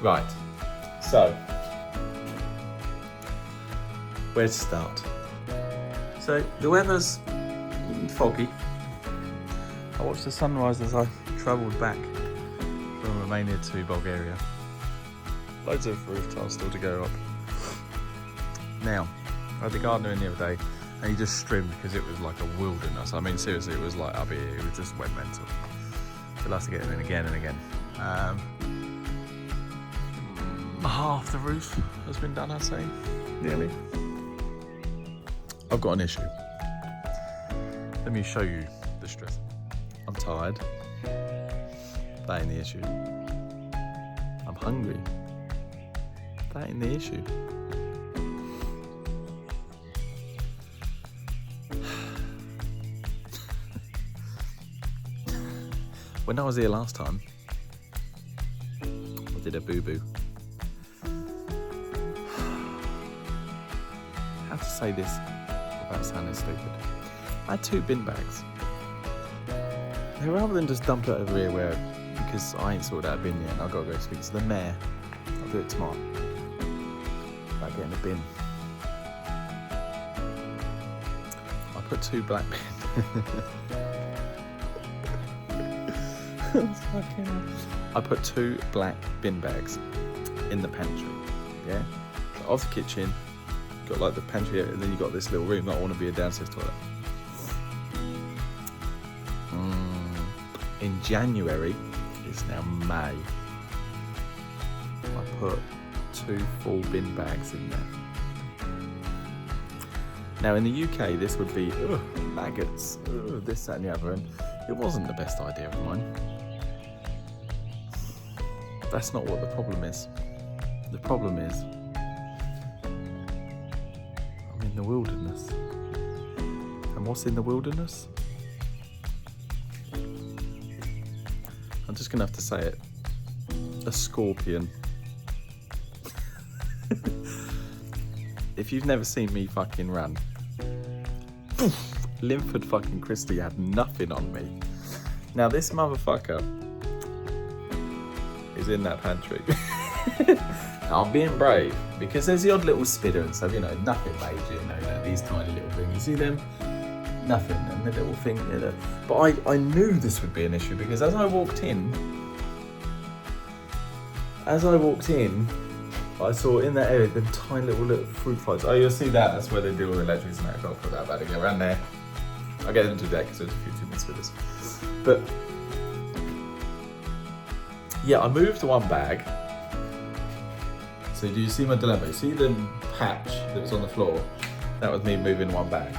Right, so where to start? So the weather's foggy. I watched the sunrise as I travelled back from Romania to Bulgaria. Loads of roof tiles still to go up. Now, I had the gardener in the other day and he just trimmed because it was like a wilderness. I mean, seriously, it was like up here, it just went mental. We'll have to get him in again and again. Half the roof has been done, I'd say, nearly. I've got an issue. Let me show you the stress. I'm tired. That ain't the issue. I'm hungry. That ain't the issue. When I was here last time, I did a boo-boo. How to say this without sounding stupid? I had 2 bin bags. Now, rather than just dump it over here where, because I ain't sorted out a bin yet, and I've got to go speak to the mayor. I'll do it tomorrow. About getting a bin. I put 2 black bins. I put 2 black bin bags in the pantry. Yeah, so off the kitchen, you've got like the pantry, and then you got this little room that I want to be a downstairs toilet. In January, it's now May. I put 2 full bin bags in there. Now in the UK, this would be maggots, this, that, and the other, and it wasn't the best idea of mine. That's not what the problem is. The problem is, I'm in the wilderness. And what's in the wilderness? I'm just gonna have to say it. A scorpion. If you've never seen me fucking run, Linford fucking Christie had nothing on me. Now this motherfucker is in that pantry. Now, I'm being brave because there's the odd little spitter and stuff, you know, nothing major, you know, these tiny little things. You see them? Nothing, and the little thing, you know. But I knew this would be an issue because as I walked in, I saw in that area them tiny little fruit flies. Oh, you'll see that. That's where they deal with electrics and that. I'll put that back again around there. I'll get them to that because there's a few too many spitters. But yeah, I moved 1 bag. So do you see my dilemma? You see the patch that was on the floor? That was me moving 1 bag.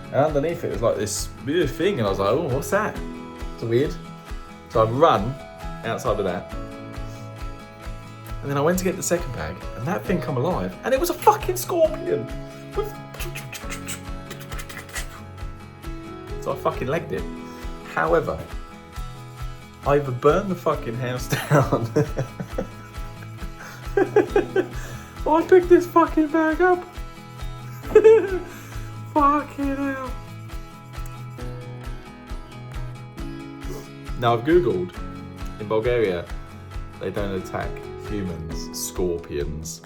And underneath it was like this weird thing, and I was like, oh, what's that? It's weird. So I run outside of that. And then I went to get the 2nd bag, and that thing come alive, and it was a fucking scorpion. So I fucking legged it. However, I either burned the fucking house down or I picked this fucking bag up. Fucking hell. Now I've googled, in Bulgaria, they don't attack humans, scorpions.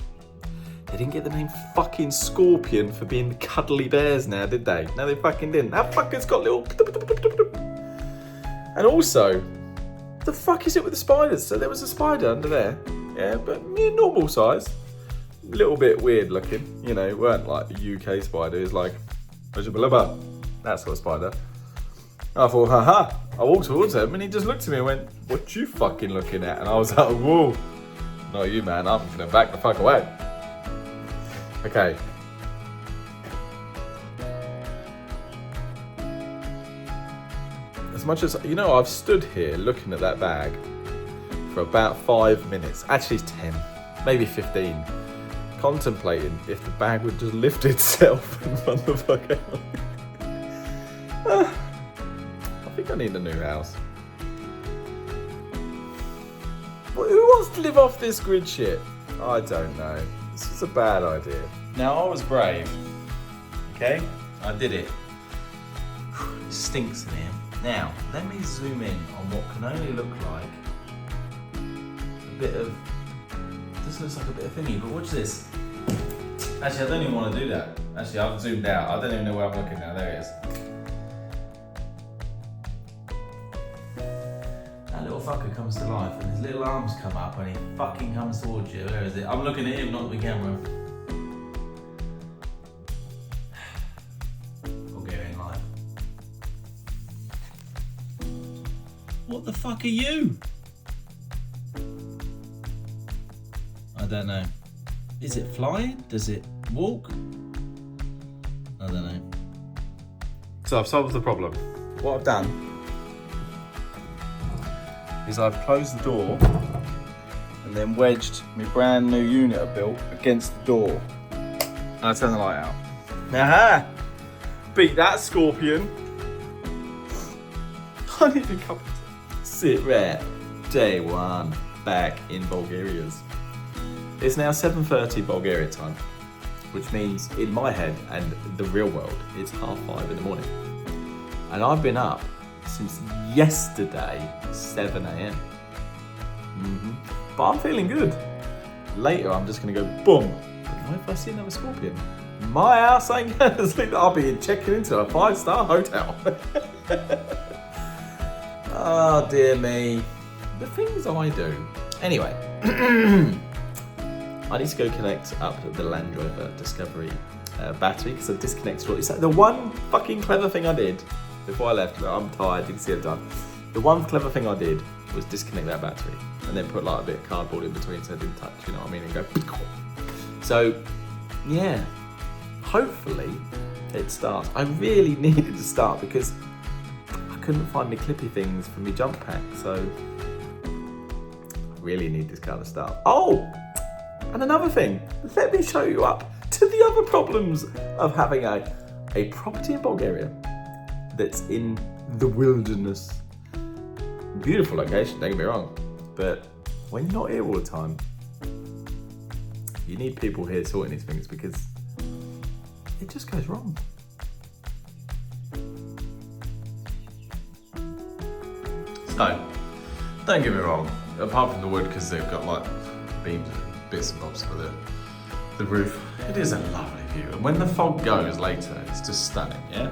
They didn't get the name fucking scorpion for being the cuddly bears now, did they? No, they fucking didn't. That fucker's got little... And also, the fuck is it with the spiders? So there was a spider under there, yeah, but normal size. A little bit weird looking, you know, it weren't like a UK spider, it was like, that sort of spider. I thought, haha. I walked towards him and he just looked at me and went, what you fucking looking at? And I was like, whoa, not you, man, I'm gonna back the fuck away. Okay. As much as, you know, I've stood here looking at that bag for about 5 minutes, actually 10, maybe 15, contemplating if the bag would just lift itself and run the fuck out. I think I need a new house. Well, who wants to live off this grid shit? I don't know. This is a bad idea. Now, I was brave. Okay? I did it. It stinks in here. Now, let me zoom in on what can only look like a bit of, this looks like a bit of thingy, but watch this. Actually, I don't even want to do that. Actually, I've zoomed out. I don't even know where I'm looking now. There it is. That little fucker comes to life and his little arms come up and he fucking comes towards you. Where is it? I'm looking at him, not the camera. Bulgarian life. What the fuck are you? I don't know. Is it flying? Does it walk? I don't know. So I've solved the problem. What I've done is I've closed the door and then wedged my brand new unit I built against the door. And I turn the light out. Aha! Beat that, Scorpion. I need to come sit right. Day one, back in Bulgaria's. It's now 7:30 Bulgaria time, which means in my head and the real world, it's 5:30 in the morning. And I've been up since yesterday, 7 a.m. But I'm feeling good. Later, I'm just gonna go boom. But what if I see another scorpion? My ass ain't gonna sleep. I'll be checking into a 5-star hotel. Oh dear me. The things I do. Anyway. I need to go connect up the Land Rover Discovery battery because I disconnected it. It's like the one fucking clever thing I did before I left. I'm tired, you can see I'm done. The one clever thing I did was disconnect that battery and then put like a bit of cardboard in between so it didn't touch, you know what I mean, and go. So, yeah, hopefully it starts. I really needed to start because I couldn't find my clippy things for my jump pack, so I really need this car to start. Oh! And another thing, let me show you up to the other problems of having a property in Bulgaria that's in the wilderness. Beautiful location, don't get me wrong, but when you're not here all the time, you need people here sorting these things because it just goes wrong. So, don't get me wrong, apart from the wood, because they've got like beams and bits and bobs for the roof, it is a lovely view. And when the fog goes later, it's just stunning, yeah?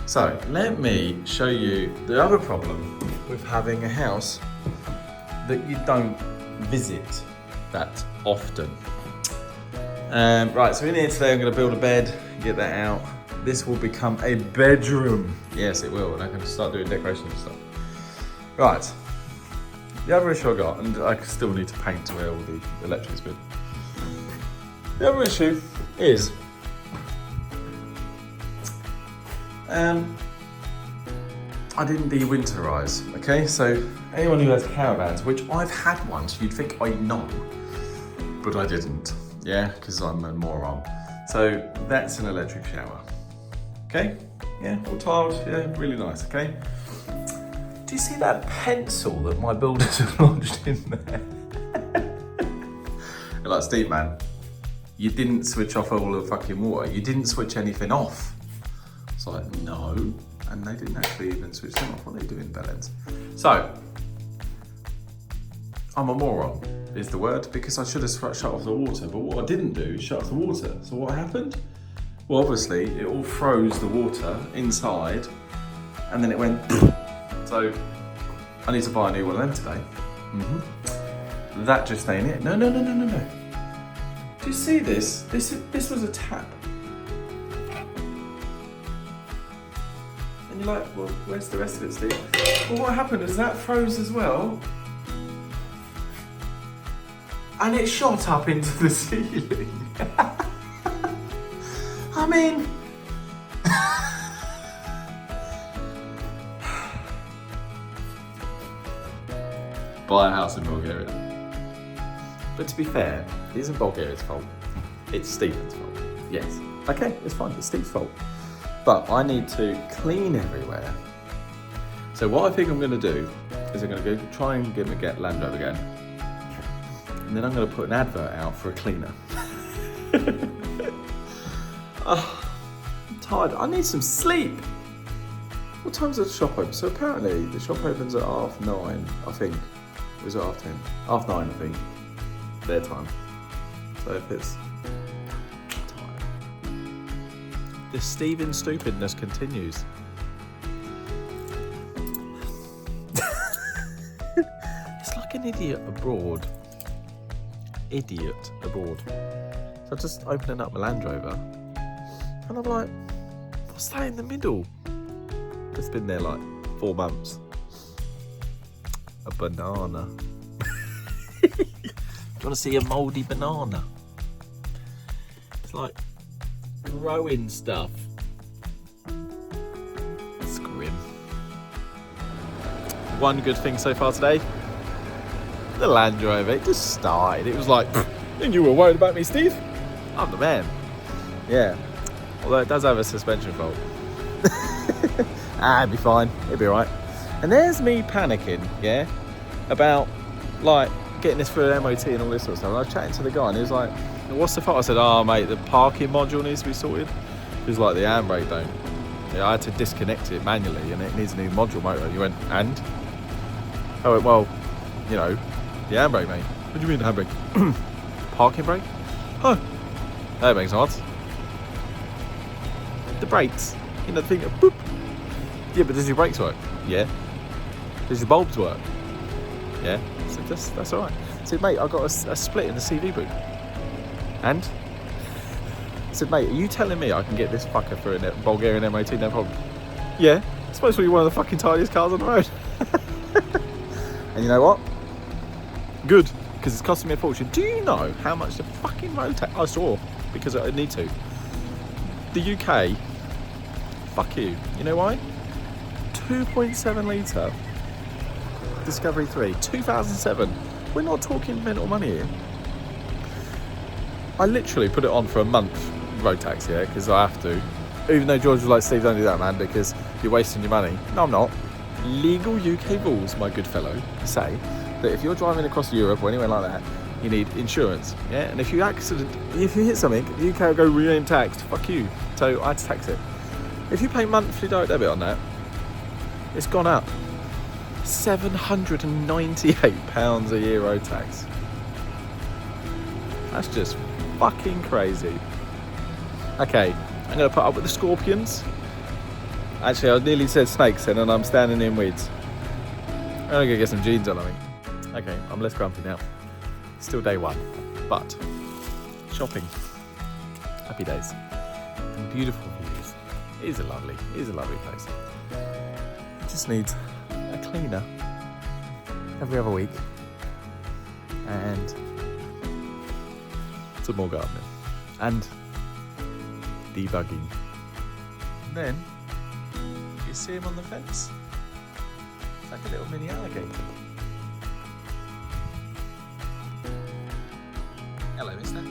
So, let me show you the other problem with having a house that you don't visit that often. Right, so in here today I'm going to build a bed, get that out. This will become a bedroom. Yes, it will, and I can start doing decorations and stuff. Right, the other issue I got, and I still need to paint where all the electric's been. The other issue is, I didn't de-winterize, okay? So anyone who has caravans, which I've had one, so you'd think I know, but I didn't, yeah, because I'm a moron. So that's an electric shower, okay? Yeah, all tiled, yeah, really nice, okay? Do you see that pencil that my builders have lodged in there? You're like, Steve, man, you didn't switch off all the fucking water. You didn't switch anything off. It's like, no. And they didn't actually even switch them off. What are they doing, bellends? So, I'm a moron, is the word, because I should have shut off the water. But what I didn't do is shut off the water. So what happened? Well, obviously, it all froze the water inside, and then it went. So, I need to buy a new one of them today. That just ain't it. No. Do you see this? This was a tap. And you're like, well, where's the rest of it, Steve? Well, what happened is that froze as well. And it shot up into the ceiling. I mean... Buy a house in Bulgaria. But to be fair, it isn't Bulgaria's fault. It's Stephen's fault. Yes. Okay, it's fine. It's Steve's fault. But I need to clean everywhere. So what I think I'm going to do is I'm going to go try and get Land Rover again. And then I'm going to put an advert out for a cleaner. Oh, I'm tired. I need some sleep. What time's the shop open? So apparently the shop opens at 9:30, I think. Was it half 10? Half 9, I think. Their time. So if it's time. The Stephen stupidness continues. It's like an idiot abroad. Idiot abroad. So I'm just opening up my Land Rover. And I'm like, what's that in the middle? It's been there like 4 months. A banana. Do you want to see a mouldy banana? It's like growing stuff. It's grim. One good thing so far today, the Land Rover, it just started. It was like, and you were worried about me, Steve? I'm the man. Yeah. Although it does have a suspension fault. It'll be fine. It'll be alright. And there's me panicking, yeah, about like getting this through an MOT and all this sort of stuff. And I was chatting to the guy and he was like, what's the fault? I said, oh mate, the parking module needs to be sorted. He was like, the handbrake don't. Yeah, I had to disconnect it manually and it needs a new module motor. He went, and? I went, well, you know, the handbrake, mate. What do you mean the handbrake? Parking brake? Oh, that makes sense. The brakes, you know, the thing, boop. Yeah, but does your brakes work? Yeah. Does your bulbs work? Yeah. So that's all right. I said, mate, I got a split in the CV boot. And? I said, mate, are you telling me I can get this fucker through a Bulgarian MOT, no problem? Yeah. It's supposed to be one of the fucking tiniest cars on the road. And you know what? Good, because it's costing me a fortune. Do you know how much the fucking road tax? I saw, because I need to. The UK, fuck you. You know why? 2.7 litre Discovery 3, 2007. We're not talking mental money here. I literally put it on for a month, road tax, yeah, because I have to. Even though George was like, Steve, don't do that, man, because you're wasting your money. No, I'm not. Legal UK rules, my good fellow, say that if you're driving across Europe or anywhere like that, you need insurance, yeah? And if you hit something, the UK will go, we ain't taxed, fuck you. So I had to tax it. If you pay monthly direct debit on that, it's gone up. £798 a year road tax. That's just fucking crazy. Okay, I'm going to put up with the scorpions. Actually, I nearly said snakes then, and I'm standing in weeds. I'm going to go get some jeans on, I think. Okay, I'm less grumpy now. Still day one, but shopping. Happy days. And beautiful views. It is a lovely place. It just needs a cleaner every other week and some more gardening and debugging. And then you see him on the fence. It's like a little mini alligator. Hello, mister.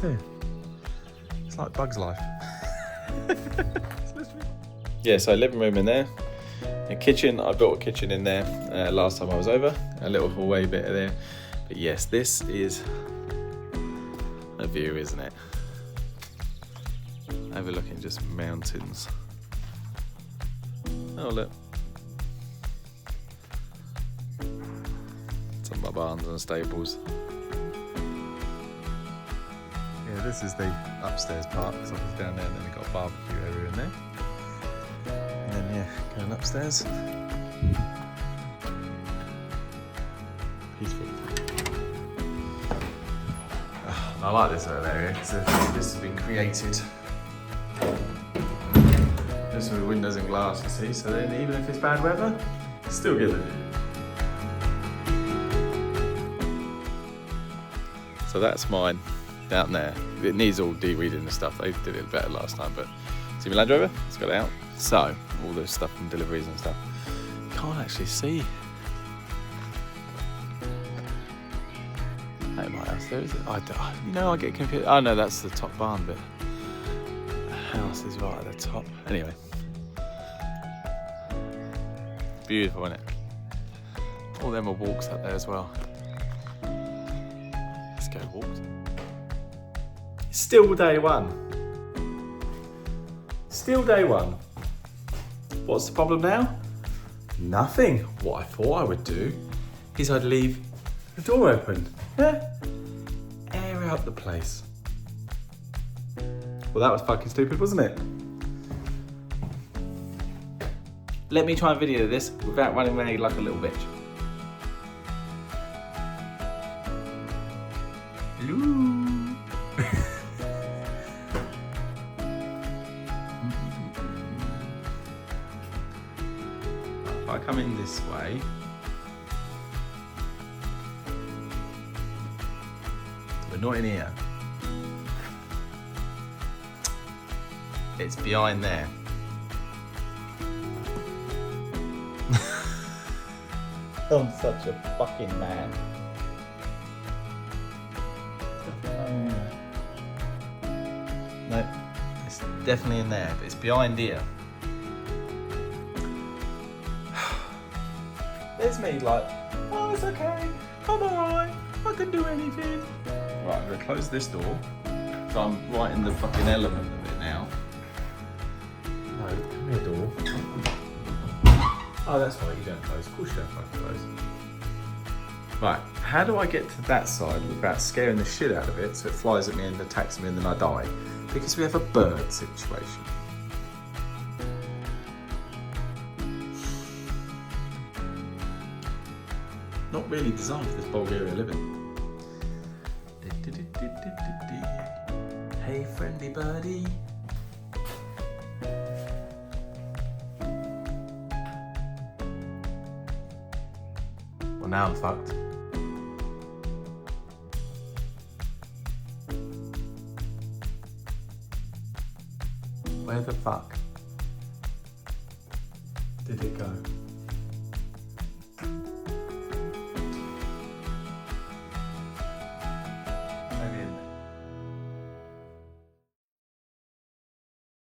Yeah. It's like Bug's life. Yeah, so living room in there. A kitchen, I built a kitchen in there last time I was over. A little hallway bit there. But yes, this is a view, isn't it? Overlooking just mountains. Oh, look. Some of my barns and stables. Yeah, this is the upstairs part, because obviously down there, and then we've got a barbecue area in there. And then, yeah, going upstairs. Peaceful. Oh, I like this little area, because this has been created just with windows and glass, you see, so then even if it's bad weather, still get the view. So that's mine down there. It needs all de-weeding and stuff. They did it better last time, but see my Land Rover? It's got it out. So all this stuff from deliveries and stuff. You can't actually see. At my house there, is it? I get confused. Oh no, that's the top barn bit. The house is right at the top. Anyway. Beautiful, isn't it? All them are walks up there as well. Let's go walks. Still day one. Still day one. What's the problem now? Nothing. What I thought I would do is I'd leave the door open. Yeah. Air out the place. Well, that was fucking stupid, wasn't it? Let me try and video this without running away like a little bitch. Hello. If I come in this way, we're not in here. It's behind there. I'm such a fucking man. No, it's definitely in there, but it's behind here. There's me like, oh, it's okay, I'm alright, I can do anything. Right, I'm gonna close this door, so I'm right in the fucking element of it now. No, come here, door. Oh, that's why you don't close. Of course you don't fucking close. Right, how do I get to that side without scaring the shit out of it so it flies at me and attacks me and then I die? Because we have a bird situation. Not really designed for this Bulgaria living. Hey, friendly birdie. Well, now I'm fucked. Where the fuck did it go?